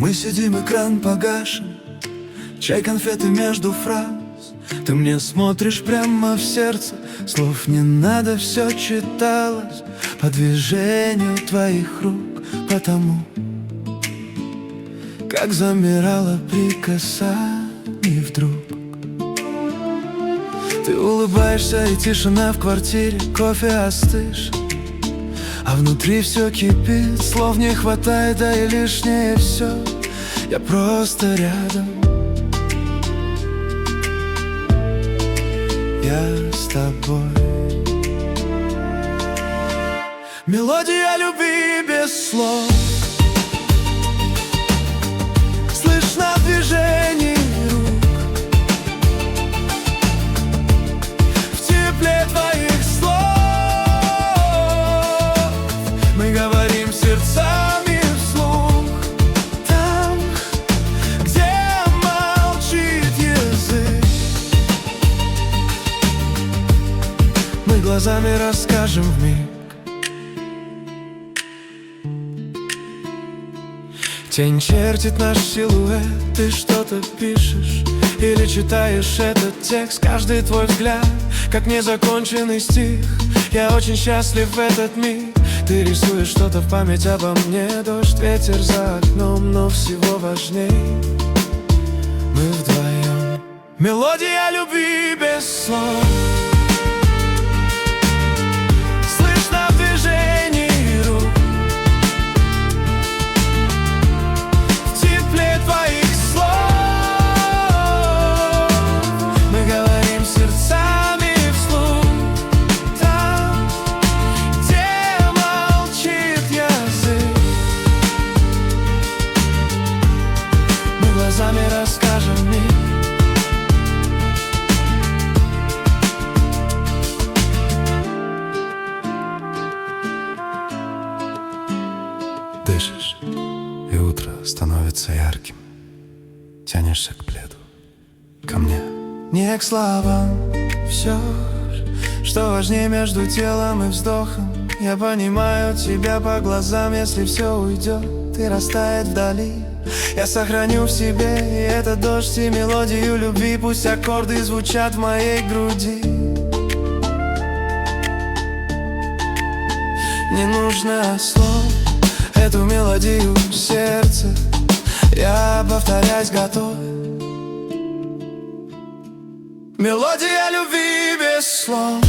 Мы сидим, экран погашен, чай, конфеты между фраз. Ты мне смотришь прямо в сердце, слов не надо, все читалось по движению твоих рук, потому как замирало при касании вдруг. Ты улыбаешься, и тишина в квартире, кофе остышь, а внутри все кипит, слов не хватает, да и лишнее все. Я просто рядом, я с тобой. Мелодия любви без слов, слышно в движении рук, в тепле твоих слов. Мы говорим сердцами вслух, там, где молчит язык. Мы глазами расскажем вмиг. Тень чертит наш силуэт, ты что-то пишешь или читаешь этот текст. Каждый твой взгляд, как незаконченный стих. Я очень счастлив в этот миг. Ты рисуешь что-то в память обо мне. Дождь, ветер за окном, но всего важней мы вдвоем. Мелодия любви без слов, слышно в движении рук, в тепле твоих слов. Мы говорим сердцами вслух, там, где молчит язык. Мы глазами расскажем мир. Дышишь, и утро становится ярким. Тянешься к пледу, ко мне. Не к словам, все, что важнее между телом и вздохом. Я понимаю тебя по глазам, если все уйдет и растает вдали. Я сохраню в себе и этот дождь, и мелодию любви. Пусть аккорды звучат в моей груди. Не нужно слов, эту мелодию в сердце я повторять готов. Мелодия любви без слов.